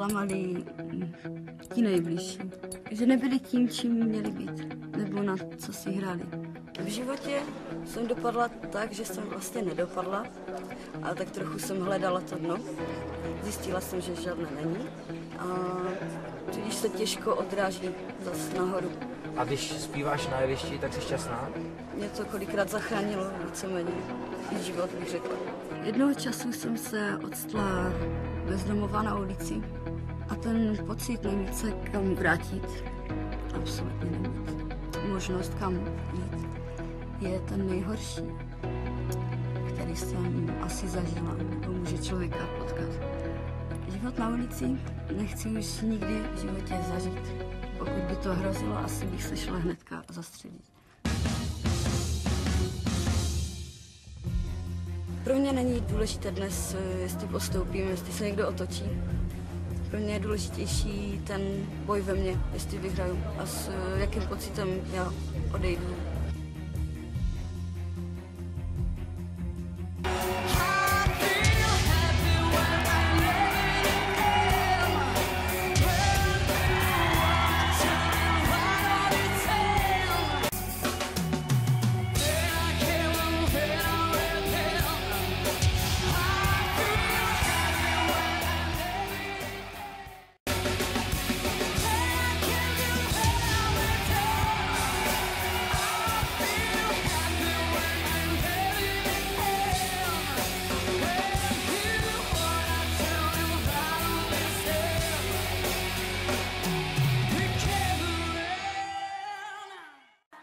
zklamali ti nejbližší. Že nebyli tím, čím měli být, nebo na co si hráli. V životě jsem dopadla tak, že jsem vlastně nedopadla, ale tak trochu jsem hledala to dno. Zjistila jsem, že žádné není a tudíž se těžko odráží zase nahoru. A když zpíváš na jevišti, tak jsi šťastná? Mě to kolikrát zachránilo, víceméně i život, bych řekla. Jednoho času jsem se odstla bezdomová na ulici a ten pocit nemít se kam vrátit, absolutně nemít. Možnost kam jít je ten nejhorší, který jsem asi zažila, nebo může člověka potkat. Život na ulici nechci už nikdy v životě zažít. Pokud by to hrozilo, asi bych se šla hnedka zastřelit. Pro mě není důležité dnes, jestli postoupím, jestli se někdo otočí. Pro mě je důležitější ten boj ve mně, jestli vyhraju a s jakým pocitem já odejdu.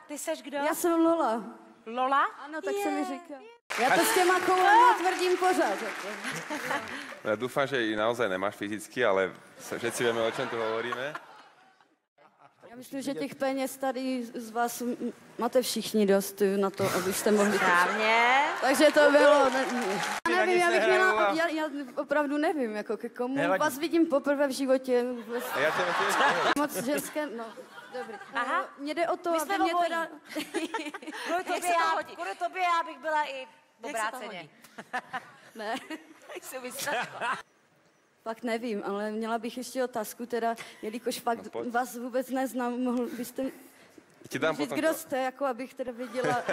Ty seš kdo? Já jsem Lola. Lola? Ano, tak se mi říká. Já to s těma koulama tvrdím pořád. Ja dúfam, že ji naozaj nemáš fyzicky, ale všetci vieme, o čom tu hovoríme. Já myslím, že těch peněz tady z vás máte všichni dost na to, abyste mohli... Správně. Takže to bylo... Já nevím, já bych měla... Já opravdu nevím, jako ke komu. Nevadí. Vás vidím poprvé v životě. Ja ťa tiež Moc ženské... No, dobrý. Aha. Mně jde o to, My aby jsme mě obojí. teda... Kvůli tobě já bych byla i obráceně. Ne, Jak si vystrašila. fakt nevím, ale měla bych ještě otázku teda, jelikož fakt pojď. vás vůbec neznám, mohl byste ti dám říct, potom kdo jste, jako abych teda věděla...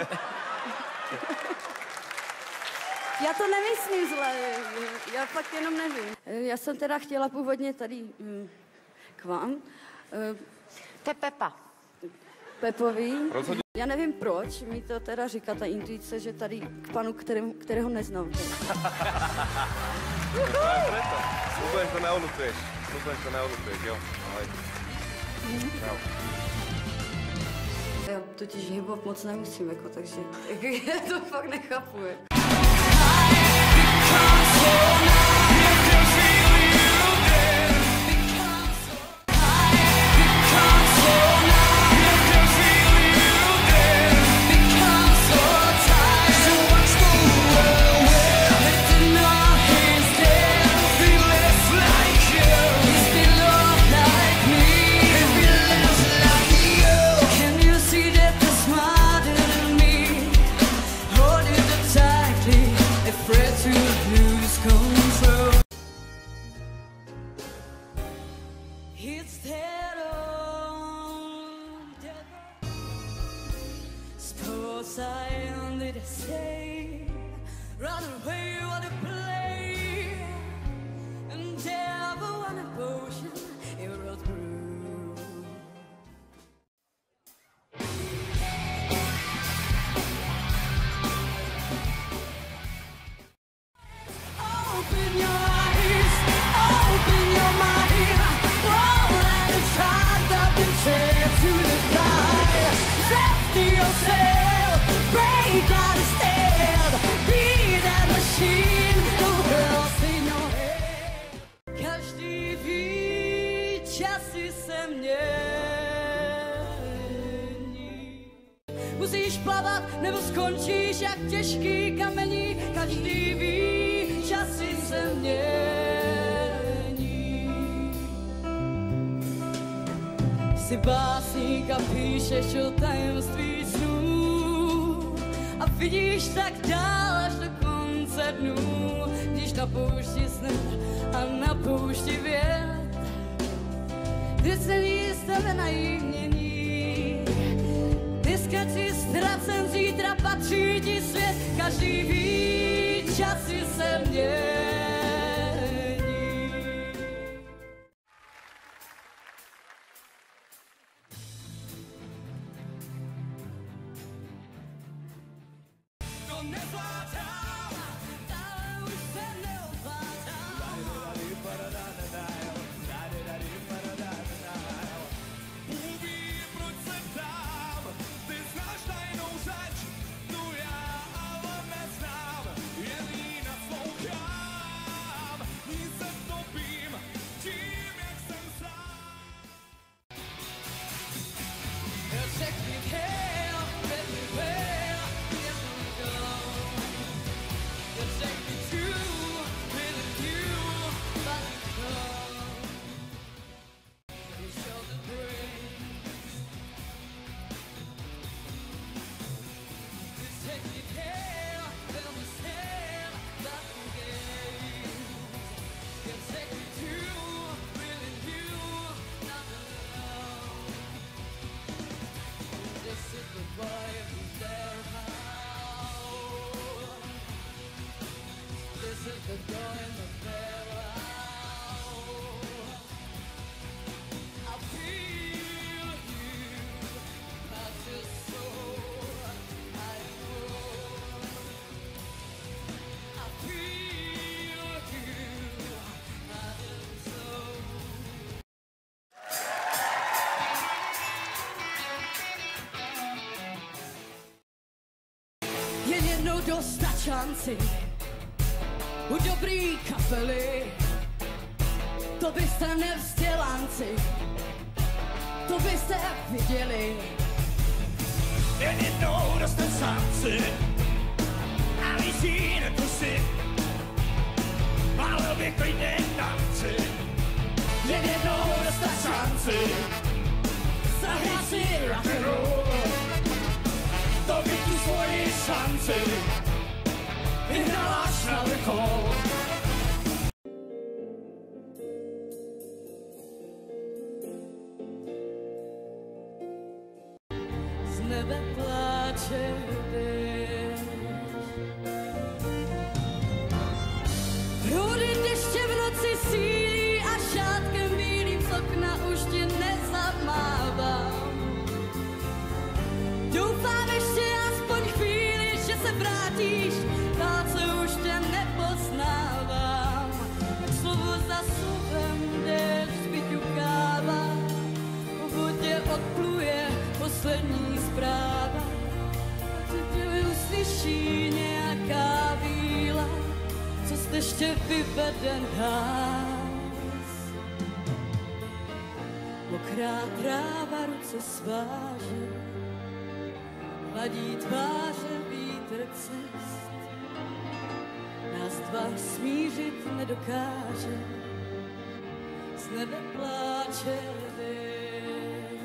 Já to nemyslím zle, já fakt jenom nevím. Já jsem teda chtěla původně tady k vám, To je Pepa. Pepovi. Rozhodně. Já nevím proč, mi to teda říká ta intuice, že tady k panu, kterého neznám. Preto. Slúbujem, že to neodlutuješ. Jo. Ahoj. Čau. Já totiž hip-hop moc nemusím, jako, takže to fakt nechápu. Run away, what a play, and never want a potion, it will through. Open your eyes, open your mind, roll out the tide up and sail to the sky. Set yourself, break out the stand, be that machine, the world's in your head. Každý ví, časy se mění. Musíš plavat, nebo skončíš jak těžký kamení. Každý ví, časy se mění. Jsi básník a píšeš o tajemství snů a vidíš tak dál až do konce dnů. Když na poušti snem a na poušti věd kdy celý stave na jinění. Dneska si ztracen, zítra patří ti svět, každý ví, časy se mění. To nezvládám, ale už se neovládám. Bůh ví, proč se ptám, ty znáš tajnou řeč, tu já ale neznám, jen jí naslouchám, ní se topím, tím, jak jsem sám. Take me here, everywhere, here we go. You take me to really you, but no. You show the brains. You take me here, then we stand back again. You take me to really you, not alone. This is the boy who's there now. This is the boy in the barrel. I feel you, not your soul. I know. I feel you, not your soul. Jen jednou dostat šanci u dobrý kapely. To byste nevzdělanci, to byste viděli. Jen jednou dostat šanci a líží netuši, ale bych klidně tanci. Jen jednou dostat šanci zahrát si rock and roll, to bych tu svoji šanci vyhrál až na vrchol. Z nebe pláče déšť. Proudy deště v noci sílí a šátkem bílým z okna už tě nezamávám. Doufám ještě aspoň chvíli, že se vrátíš, dál se už tě nepoznávám. Slovo za slovem déšť vyťukává, v vodě odpluje poslední zpráva. Ty tě uslyší nějaká víla, co jste ještě vyveden ház. Mokrá tráva ruce sváže, hladí tváře vítr cest. Nás dva smířit nedokáže, z nebe pláče déšť.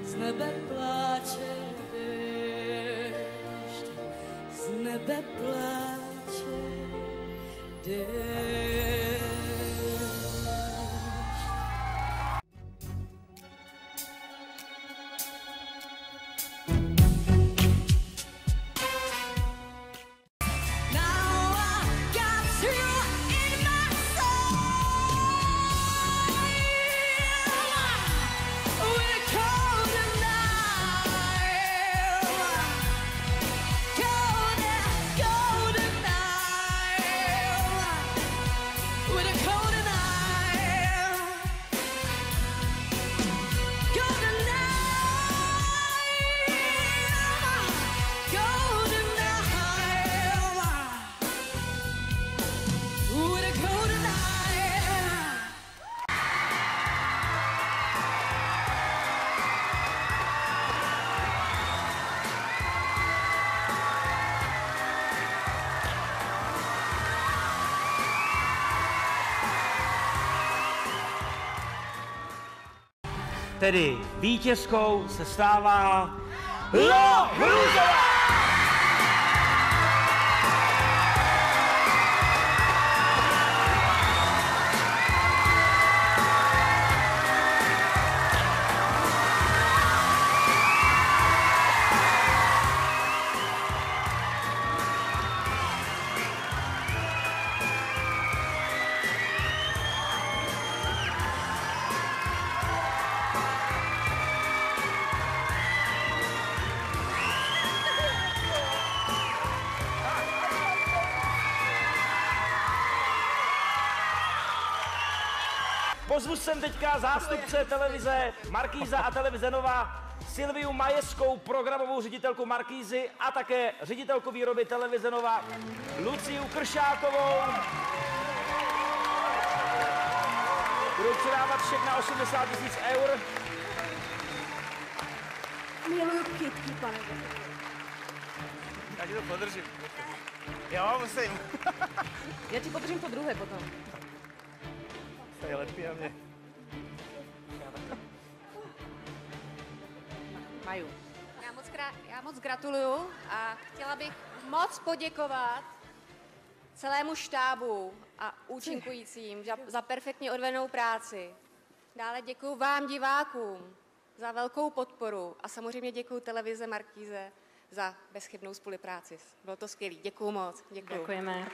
Z nebe pláče déšť, z nebe pláče déšť. Now I got you in my soul. With a cold night, cold night, with a cold night, cold night, cold night, with a cold night. Tedy vítězkou se stává Lo Hrůzová! pozvu sem teďka zástupce televize Markíza a televize Nova, Silviu Majeskou, programovou ředitelku Markízy a také ředitelku výroby televize Nova, Luciu Kršákovou. Budou předávat šek na 80 000 eur. Miluju kytky, pane. Já ti to podržím. Jo, musím. Já ti podržím to druhé potom. To je lepší na mě. Maju. Já moc gratuluju a chtěla bych moc poděkovat celému štábu a účinkujícím za perfektně odvedenou práci. Dále děkuju vám, divákům, za velkou podporu a samozřejmě děkuju televize Markíze za bezchybnou spolupráci. Bylo to skvělé. Děkuju moc. Děkuju. Děkujeme.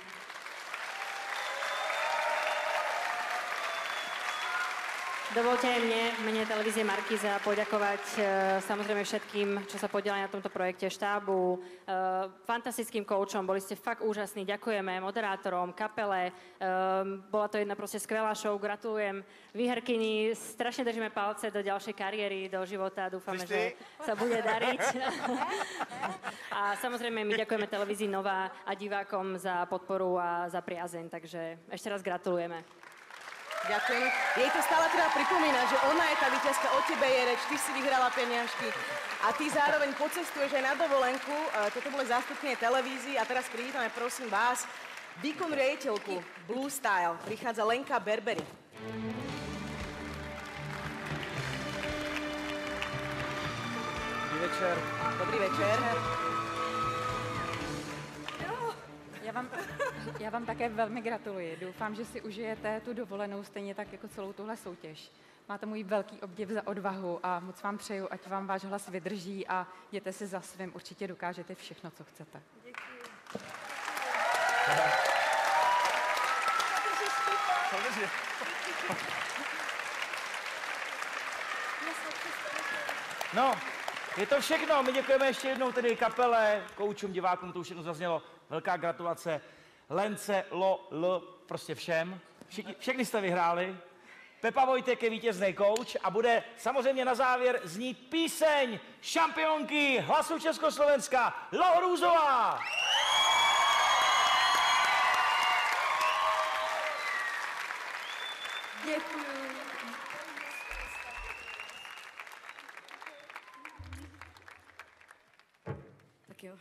Dovolte aj mne v mene televízie Markíza poďakovať samozrejme všetkým, čo sa podielali na tomto projekte, štábu, fantastickým koučom, boli ste fakt úžasní, ďakujeme moderátorom, kapele, bola to jedna proste skvelá show, gratulujem výherkyni, strašne držíme palce do ďalšej kariéry, do života, dúfame, že sa bude dariť. A samozrejme my ďakujeme televízii Nova a divákom za podporu a za priazeň, takže ešte raz gratulujeme. Ďakujem. Jej to stále treba pripomínať, že ona je tá víťazka, o tebe je reč, ty si vyhrala peniažky a ty zároveň pocestuješ aj na dovolenku. Toto boli zástupkyne televízií a teraz privítame, prosím vás, výkonnú riaditeľku Blue Style. Prichádza Lenka Berbery. Dobrý večer. Dobrý večer. Já vám také velmi gratuluji. Doufám, že si užijete tu dovolenou stejně tak jako celou tuhle soutěž. Máte můj velký obdiv za odvahu a moc vám přeju, ať vám váš hlas vydrží a jděte si za svým. Určitě dokážete všechno, co chcete. Děkuji. No, je to všechno. My děkujeme ještě jednou tedy kapele, koučům, divákům, to už všechno zaznělo. Velká gratulace Lence, prostě všem. Všechny jste vyhráli. Pepa Vojtek je vítězný kouč a bude samozřejmě na závěr znít píseň šampionky Hlasu Československa Lohrůzová. Děkuju. Tak jo.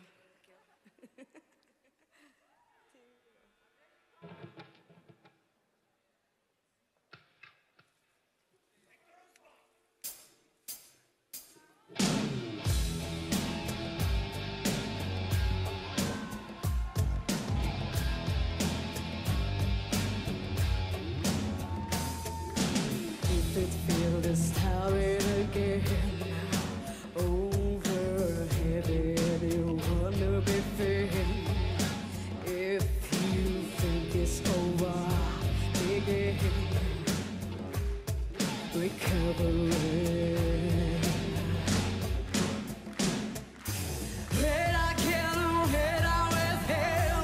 If it feels tired again, overheaded, you wanna be thin. If you think it's over, begin recovering. When I get head out with him,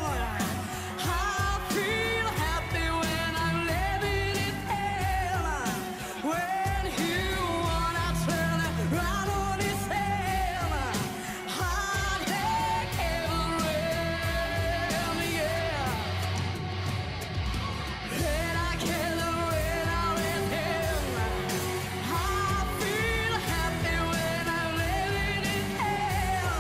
I feel happy when I'm living in hell. When you wanna turn around on his head, heartache everywhere, yeah. When I get head out with him, I feel happy when I'm living in hell.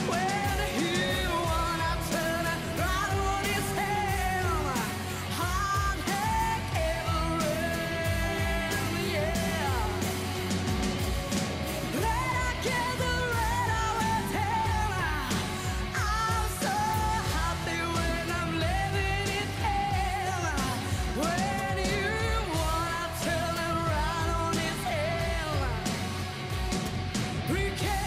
When you wanna turn around on his head, heartache everywhere, yeah. When I get rid of him, I'm so happy when I'm living in hell. When you wanna turn around on his head, recovering.